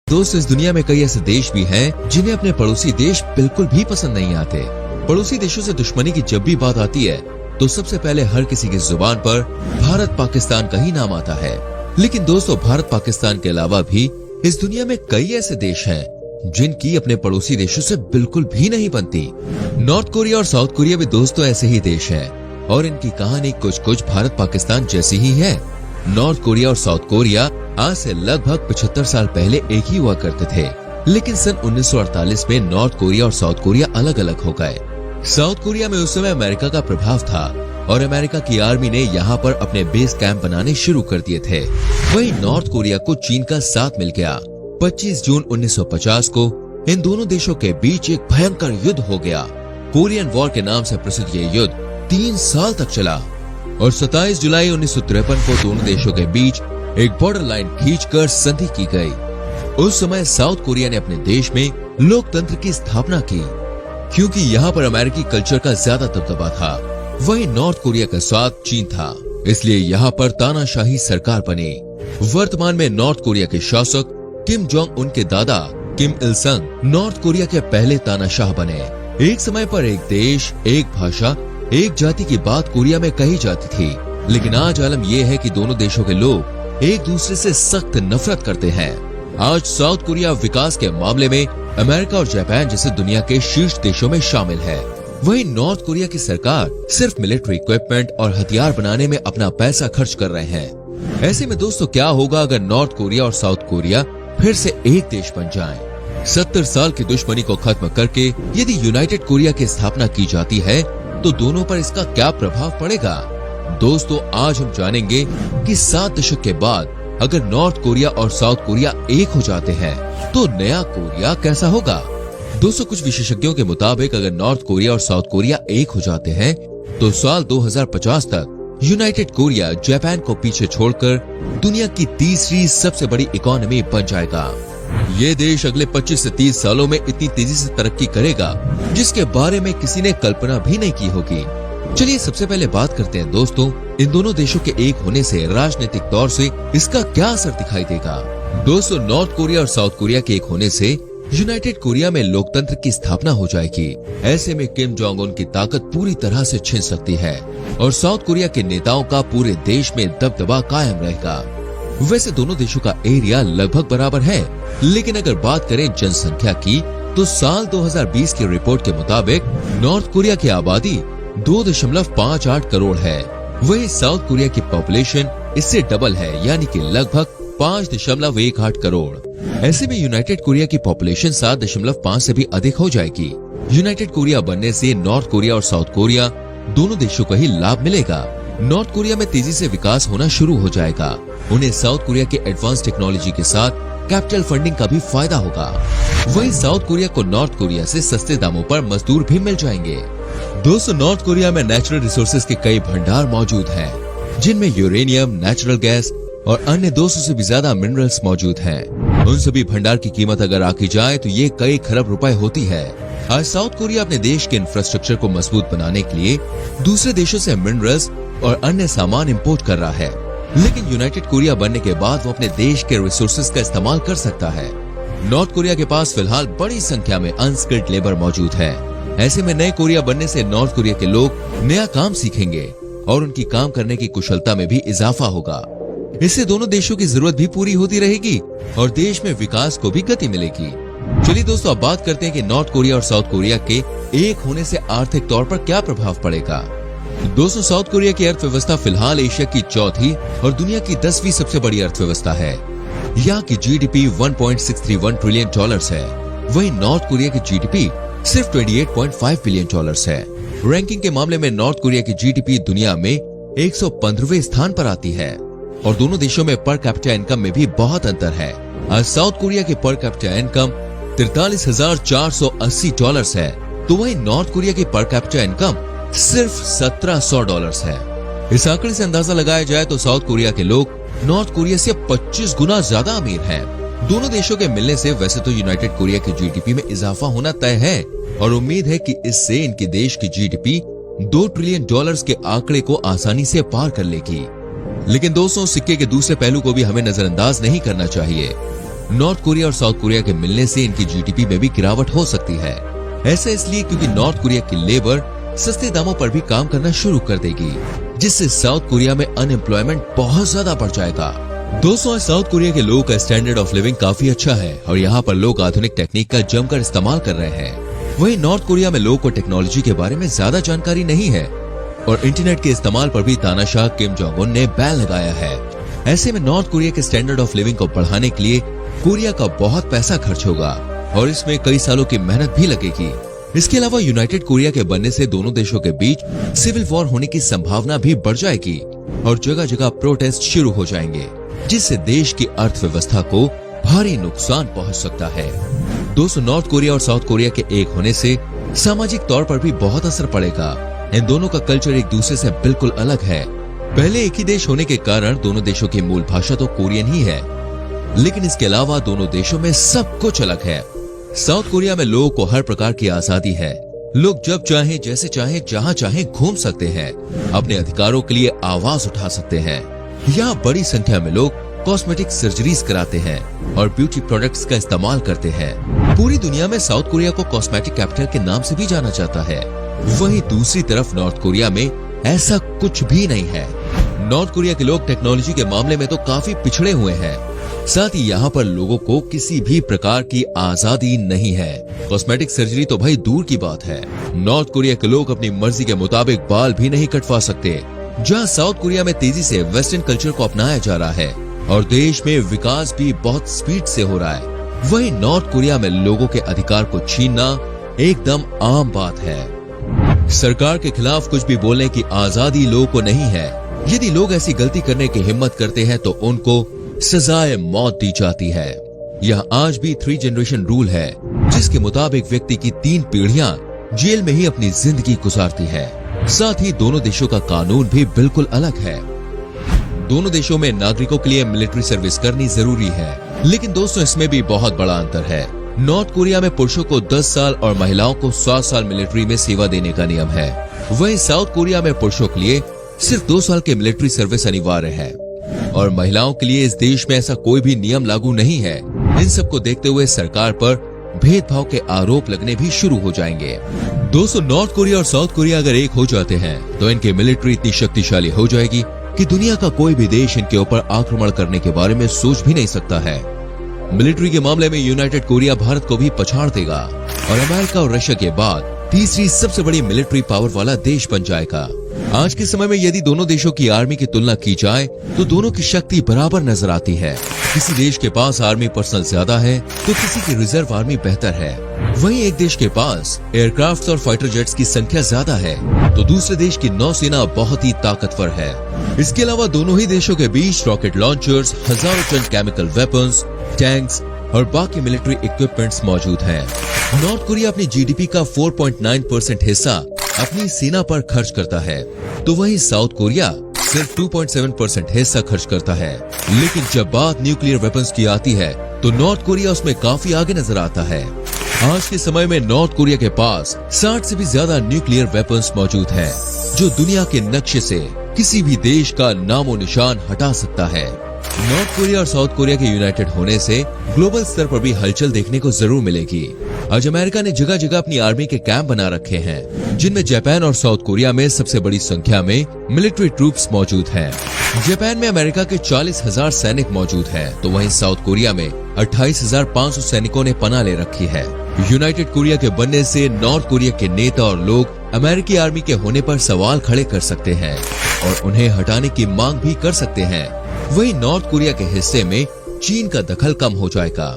दोस्त, इस दुनिया में कई ऐसे देश भी हैं जिन्हें अपने पड़ोसी देश बिल्कुल भी पसंद नहीं आते। पड़ोसी देशों से दुश्मनी की जब भी बात आती है तो सबसे पहले हर किसी की जुबान पर भारत पाकिस्तान का ही नाम आता है। लेकिन दोस्तों, भारत पाकिस्तान के अलावा भी इस दुनिया में कई ऐसे देश हैं जिनकी अपने पड़ोसी देशों से बिल्कुल भी नहीं बनती। नॉर्थ कोरिया और साउथ कोरिया भी दोस्तों ऐसे ही देश हैं और इनकी कहानी कुछ कुछ भारत पाकिस्तान जैसी ही है। नॉर्थ कोरिया और साउथ कोरिया आज से लगभग 75 साल पहले एक ही हुआ करते थे, लेकिन सन 1948 में नॉर्थ कोरिया और साउथ कोरिया अलग अलग हो गए। साउथ कोरिया में उस समय अमेरिका का प्रभाव था और अमेरिका की आर्मी ने यहाँ पर अपने बेस कैंप बनाने शुरू कर दिए थे। वहीं नॉर्थ कोरिया को चीन का साथ मिल गया। 25 जून 1950 को इन दोनों देशों के बीच एक भयंकर युद्ध हो गया। कोरियन वॉर के नाम से प्रसिद्ध ये युद्ध 3 साल तक चला और 27 जुलाई 1953 को दोनों देशों के बीच एक बॉर्डर लाइन खींचकर संधि की गई। उस समय साउथ कोरिया ने अपने देश में लोकतंत्र की स्थापना की क्योंकि यहाँ पर अमेरिकी कल्चर का ज्यादा दबदबा था। वहीं नॉर्थ कोरिया का साथ चीन था, इसलिए यहाँ पर तानाशाही सरकार बनी। वर्तमान में नॉर्थ कोरिया के शासक किम जोंग उन के दादा किम इल संग नॉर्थ कोरिया के पहले तानाशाह बने। एक समय पर एक देश, एक भाषा, एक जाति की बात कोरिया में कही जाती थी, लेकिन आज आलम यह है कि दोनों देशों के लोग एक दूसरे से सख्त नफरत करते हैं। आज साउथ कोरिया विकास के मामले में अमेरिका और जापान जैसे दुनिया के शीर्ष देशों में शामिल है। वहीं नॉर्थ कोरिया की सरकार सिर्फ मिलिट्री इक्विपमेंट और हथियार बनाने में अपना पैसा खर्च कर रहे हैं। ऐसे में दोस्तों, क्या होगा अगर नॉर्थ कोरिया और साउथ कोरिया फिर से एक देश बन जाएं? 70 साल की दुश्मनी को खत्म करके यदि यूनाइटेड कोरिया की स्थापना की जाती है तो दोनों पर इसका क्या प्रभाव पड़ेगा? दोस्तों, आज हम जानेंगे कि 7 दशक के बाद अगर नॉर्थ कोरिया और साउथ कोरिया एक हो जाते हैं तो नया कोरिया कैसा होगा। दोस्तों, कुछ विशेषज्ञों के मुताबिक अगर नॉर्थ कोरिया और साउथ कोरिया एक हो जाते हैं तो साल 2050 तक यूनाइटेड कोरिया जापान को पीछे छोड़कर दुनिया की तीसरी सबसे बड़ी इकोनॉमी बन जाएगा। ये देश अगले 25 से 30 सालों में इतनी तेजी से तरक्की करेगा जिसके बारे में किसी ने कल्पना भी नहीं की होगी। चलिए सबसे पहले बात करते हैं दोस्तों, इन दोनों देशों के एक होने से राजनीतिक तौर से इसका क्या असर दिखाई देगा। दोस्तों, नॉर्थ कोरिया और साउथ कोरिया के एक होने से यूनाइटेड कोरिया में लोकतंत्र की स्थापना हो जाएगी। ऐसे में किम जोंग उन की ताकत पूरी तरह से छिन सकती है और साउथ कोरिया के नेताओं का पूरे देश में दबदबा कायम रहेगा। वैसे दोनों देशों का एरिया लगभग बराबर है, लेकिन अगर बात करें जनसंख्या की तो साल 2020 की रिपोर्ट के मुताबिक नॉर्थ कोरिया की आबादी 2.58 करोड़ है। वहीं साउथ कोरिया की पॉपुलेशन इससे डबल है, यानी कि लगभग 5.18 करोड़। ऐसे में यूनाइटेड कोरिया की पॉपुलेशन 7.5 से भी अधिक हो जाएगी। यूनाइटेड कोरिया बनने से नॉर्थ कोरिया और साउथ कोरिया दोनों देशों को ही लाभ मिलेगा। नॉर्थ कोरिया में तेजी से विकास होना शुरू हो जाएगा। उन्हें साउथ कोरिया के एडवांस टेक्नोलॉजी के साथ कैपिटल फंडिंग का भी फायदा होगा। वहीं साउथ कोरिया को नॉर्थ कोरिया से सस्ते दामों पर मजदूर भी मिल जाएंगे। दोस्तों, नॉर्थ कोरिया में नेचुरल रिसोर्सेज के कई भंडार मौजूद हैं, जिनमें यूरेनियम, नेचुरल गैस और अन्य 200 से भी ज्यादा मिनरल्स मौजूद हैं। उन सभी भंडार की कीमत अगर आकी जाए तो ये कई खरब रुपए होती है। आज साउथ कोरिया अपने देश के इंफ्रास्ट्रक्चर को मजबूत बनाने के लिए दूसरे देशों से मिनरल्स और अन्य सामान इम्पोर्ट कर रहा है, लेकिन यूनाइटेड कोरिया बनने के बाद वो अपने देश के रिसोर्सेज का इस्तेमाल कर सकता है। नॉर्थ कोरिया के पास फिलहाल बड़ी संख्या में अनस्किल्ड लेबर मौजूद है। ऐसे में नए कोरिया बनने से नॉर्थ कोरिया के लोग नया काम सीखेंगे और उनकी काम करने की कुशलता में भी इजाफा होगा। इससे दोनों देशों की जरूरत भी पूरी होती रहेगी और देश में विकास को भी गति मिलेगी। चलिए दोस्तों, अब बात करते हैं कि नॉर्थ कोरिया और साउथ कोरिया के एक होने से आर्थिक तौर पर क्या प्रभाव पड़ेगा। दोस्तों, साउथ कोरिया की अर्थव्यवस्था फिलहाल एशिया की चौथी और दुनिया की 10वीं सबसे बड़ी अर्थव्यवस्था है। यहाँ की जीडीपी 1.631 ट्रिलियन डॉलर्स है। वहीं नॉर्थ कोरिया की जीडीपी सिर्फ 28.5 बिलियन डॉलर्स है। रैंकिंग के मामले में नॉर्थ कोरिया की जीडीपी दुनिया में 115वें स्थान पर आती है और दोनों देशों में पर कैपिटा इनकम में भी बहुत अंतर है। आज साउथ कोरिया की पर कैपिटा इनकम 43,480 डॉलर्स है, तो वहीं नॉर्थ कोरिया की पर कैपिटा इनकम सिर्फ 1,700 डॉलर्स है। इस आंकड़े से अंदाजा लगाया जाए तो साउथ कोरिया के लोग नॉर्थ कोरिया से 25 गुना ज्यादा अमीर हैं। दोनों देशों के मिलने से वैसे तो यूनाइटेड कोरिया की जीडीपी में इजाफा होना तय है और उम्मीद है कि इससे इनके देश की जीडीपी 2 ट्रिलियन डॉलर्स के आंकड़े को आसानी से पार कर लेगी। लेकिन दोस्तों, सिक्के के दूसरे पहलू को भी हमें नजरअंदाज नहीं करना चाहिए। नॉर्थ कोरिया और साउथ कोरिया के मिलने से इनकी जीडीपी में भी गिरावट हो सकती है। ऐसा इसलिए क्योंकि नॉर्थ कोरिया की लेबर सस्ते दामों पर भी काम करना शुरू कर देगी, जिससे साउथ कोरिया में अनएम्प्लॉयमेंट बहुत ज्यादा बढ़ जाएगा। दोस्तों, साउथ कोरिया के लोगों का स्टैंडर्ड ऑफ लिविंग काफी अच्छा है और यहाँ पर लोग आधुनिक टेक्निक का जमकर इस्तेमाल कर रहे हैं। वहीं नॉर्थ कोरिया में लोगों को टेक्नोलॉजी के बारे में ज्यादा जानकारी नहीं है और इंटरनेट के इस्तेमाल पर भी तानाशाह किम जोंग उन ने बैन लगाया है। ऐसे में नॉर्थ कोरिया के स्टैंडर्ड ऑफ लिविंग को बढ़ाने के लिए कोरिया का बहुत पैसा खर्च होगा और इसमें कई सालों की मेहनत भी लगेगी। इसके अलावा यूनाइटेड कोरिया के बनने से दोनों देशों के बीच सिविल वॉर होने की संभावना भी बढ़ जाएगी और जगह जगह प्रोटेस्ट शुरू हो जाएंगे, जिससे देश की अर्थव्यवस्था को भारी नुकसान पहुंच सकता है। दोस्तों, नॉर्थ कोरिया और साउथ कोरिया के एक होने से सामाजिक तौर पर भी बहुत असर पड़ेगा। इन दोनों का कल्चर एक दूसरे से बिल्कुल अलग है। पहले एक ही देश होने के कारण दोनों देशों की मूल भाषा तो कोरियन ही है, लेकिन इसके अलावा दोनों देशों में सब कुछ अलग है। साउथ कोरिया में लोगों को हर प्रकार की आजादी है। लोग जब चाहें, जैसे चाहें, जहां चाहें घूम सकते हैं, अपने अधिकारों के लिए आवाज उठा सकते हैं। यहाँ बड़ी संख्या में लोग कॉस्मेटिक सर्जरीज कराते हैं और ब्यूटी प्रोडक्ट्स का इस्तेमाल करते हैं। पूरी दुनिया में साउथ कोरिया को कॉस्मेटिक कैपिटल के नाम से भी जाना जाता है। वहीं दूसरी तरफ नॉर्थ कोरिया में ऐसा कुछ भी नहीं है। नॉर्थ कोरिया के लोग टेक्नोलॉजी के मामले में तो काफी पिछड़े हुए हैं। साथ ही यहाँ पर लोगों को किसी भी प्रकार की आजादी नहीं है। कॉस्मेटिक सर्जरी तो भाई दूर की बात है। नॉर्थ कोरिया के लोग अपनी मर्जी के मुताबिक बाल भी नहीं कटवा सकते, जहाँ साउथ कोरिया में तेजी से वेस्टर्न कल्चर को अपनाया जा रहा है और देश में विकास भी बहुत स्पीड से हो रहा है। वहीं नॉर्थ कोरिया में लोगों के अधिकार को छीनना एकदम आम बात है। सरकार के खिलाफ कुछ भी बोलने की आजादी लोगों को नहीं है। यदि लोग ऐसी गलती करने की हिम्मत करते हैं तो उनको सजाए मौत दी जाती है। यह आज भी 3 जनरेशन रूल है, जिसके मुताबिक व्यक्ति की 3 पीढ़ियां जेल में ही अपनी जिंदगी गुजारती है। साथ ही दोनों देशों का कानून भी बिल्कुल अलग है। दोनों देशों में नागरिकों के लिए मिलिट्री सर्विस करनी जरूरी है, लेकिन दोस्तों इसमें भी बहुत बड़ा अंतर है। नॉर्थ कोरिया में पुरुषों को 10 साल और महिलाओं को 7 साल मिलिट्री में सेवा देने का नियम है। वहीं साउथ कोरिया में पुरुषों के लिए सिर्फ 2 साल के मिलिट्री सर्विस अनिवार्य है और महिलाओं के लिए इस देश में ऐसा कोई भी नियम लागू नहीं है। इन सब को देखते हुए सरकार पर भेदभाव के आरोप लगने भी शुरू हो जाएंगे। दोस्तों, नॉर्थ कोरिया और साउथ कोरिया अगर एक हो जाते हैं तो इनकी मिलिट्री इतनी शक्तिशाली हो जाएगी कि दुनिया का कोई भी देश इनके ऊपर आक्रमण करने के बारे में सोच भी नहीं सकता है। मिलिट्री के मामले में यूनाइटेड कोरिया भारत को भी पछाड़ देगा और अमेरिका और रशिया के बाद तीसरी सबसे बड़ी मिलिट्री पावर वाला देश बन जाएगा। आज के समय में यदि दोनों देशों की आर्मी की तुलना की जाए तो दोनों की शक्ति बराबर नजर आती है। किसी देश के पास आर्मी पर्सनल ज्यादा है तो किसी की रिजर्व आर्मी बेहतर है। वहीं एक देश के पास एयरक्राफ्ट और फाइटर जेट्स की संख्या ज्यादा है तो दूसरे देश की नौसेना बहुत ही ताकतवर है। इसके अलावा दोनों ही देशों के बीच रॉकेट लॉन्चर्स, हजारों टन केमिकल वेपन्स, टैंक्स और बाकी मिलिट्री इक्विपमेंट्स मौजूद हैं। नॉर्थ कोरिया अपनी जीडीपी का 4.9% हिस्सा अपनी सेना पर खर्च करता है, तो वहीं साउथ कोरिया सिर्फ 2.7% हिस्सा खर्च करता है। लेकिन जब बात न्यूक्लियर वेपन्स की आती है तो नॉर्थ कोरिया उसमें काफी आगे नजर आता है। आज के समय में नॉर्थ कोरिया के पास 60 से भी ज्यादा न्यूक्लियर वेपन्स मौजूद हैं, जो दुनिया के नक्शे से किसी भी देश का नामो निशान हटा सकता है। नॉर्थ कोरिया और साउथ कोरिया के यूनाइटेड होने से ग्लोबल स्तर पर भी हलचल देखने को जरूर मिलेगी। आज अमेरिका ने जगह जगह अपनी आर्मी के कैंप बना रखे हैं, जिनमें जापान और साउथ कोरिया में सबसे बड़ी संख्या में मिलिट्री ट्रूप्स मौजूद हैं। जापान में अमेरिका के 40,000 सैनिक मौजूद हैं, तो वहीं साउथ कोरिया में 28,500 सैनिकों ने पनाह ले रखी है। यूनाइटेड कोरिया के बनने से नॉर्थ कोरिया के नेता और लोग अमेरिकी आर्मी के होने पर सवाल खड़े कर सकते हैं और उन्हें हटाने की मांग भी कर सकते हैं। वहीं नॉर्थ कोरिया के हिस्से में चीन का दखल कम हो जाएगा।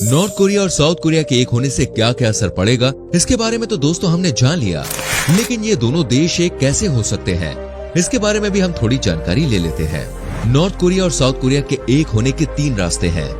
नॉर्थ कोरिया और साउथ कोरिया के एक होने से क्या क्या असर पड़ेगा, इसके बारे में तो दोस्तों हमने जान लिया, लेकिन ये दोनों देश एक कैसे हो सकते हैं, इसके बारे में भी हम थोड़ी जानकारी ले लेते हैं। नॉर्थ कोरिया और साउथ कोरिया के एक होने के 3 रास्ते हैं।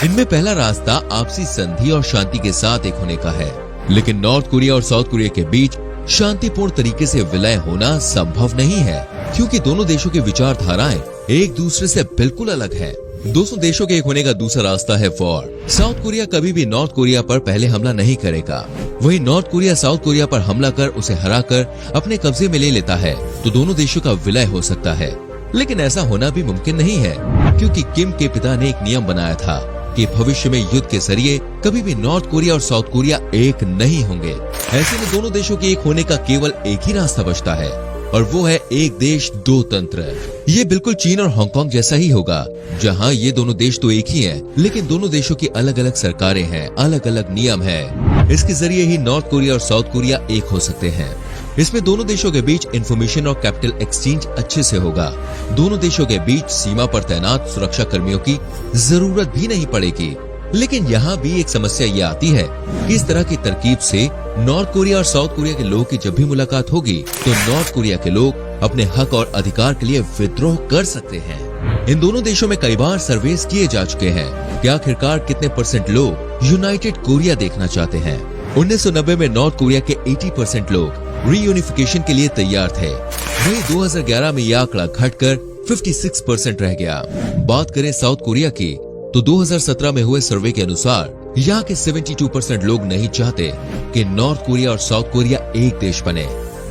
इनमें पहला रास्ता आपसी संधि और शांति के साथ एक होने का है, लेकिन नॉर्थ कोरिया और साउथ कोरिया के बीच शांतिपूर्ण तरीके से विलय होना संभव नहीं है, क्योंकि दोनों देशों की विचारधाराएं एक दूसरे से बिल्कुल अलग है। दोस्तों, देशों के एक होने का दूसरा रास्ता है वॉर। साउथ कोरिया कभी भी नॉर्थ कोरिया पर पहले हमला नहीं करेगा, वहीं नॉर्थ कोरिया साउथ कोरिया पर हमला कर उसे हराकर अपने कब्जे में ले लेता है तो दोनों देशों का विलय हो सकता है। लेकिन ऐसा होना भी मुमकिन नहीं है, क्योंकि किम के पिता ने एक नियम बनाया था कि भविष्य में युद्ध के जरिए कभी भी नॉर्थ कोरिया और साउथ कोरिया एक नहीं होंगे। ऐसे में दोनों देशों के एक होने का केवल एक ही रास्ता बचता है और वो है एक देश दो तंत्र। ये बिल्कुल चीन और हांगकांग जैसा ही होगा, जहां ये दोनों देश तो एक ही हैं, लेकिन दोनों देशों की अलग अलग सरकारें हैं, अलग अलग नियम है। इसके जरिए ही नॉर्थ कोरिया और साउथ कोरिया एक हो सकते हैं। इसमें दोनों देशों के बीच इंफॉर्मेशन और कैपिटल एक्सचेंज अच्छे से होगा। दोनों देशों के बीच सीमा पर तैनात सुरक्षा कर्मियों की जरूरत भी नहीं पड़ेगी। लेकिन यहाँ भी एक समस्या ये आती है कि इस तरह की तरकीब से नॉर्थ कोरिया और साउथ कोरिया के लोगों की जब भी मुलाकात होगी तो नॉर्थ कोरिया के लोग अपने हक और अधिकार के लिए विद्रोह कर सकते हैं। इन दोनों देशों में कई बार सर्वेस किए जा चुके हैं कि आखिरकार कितने % लोग यूनाइटेड कोरिया देखना चाहते हैं। 1990 में नॉर्थ कोरिया के 80% लोग रीयूनिफिकेशन के लिए तैयार थे। वहीं 2011 में यह आंकड़ा घटकर 56% रह गया। बात करें साउथ कोरिया की तो 2017 में हुए सर्वे के अनुसार यहाँ के 72% लोग नहीं चाहते कि नॉर्थ कोरिया और साउथ कोरिया एक देश बने।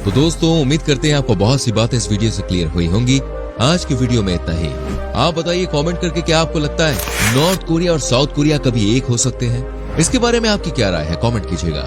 तो दोस्तों, उम्मीद करते हैं आपको बहुत सी बातें इस वीडियो से क्लियर हुई होंगी। आज की वीडियो में इतना ही। आप बताइए कमेंट करके क्या आपको लगता है नॉर्थ कोरिया और साउथ कोरिया कभी एक हो सकते हैं? इसके बारे में आपकी क्या राय है? कमेंट कीजिएगा।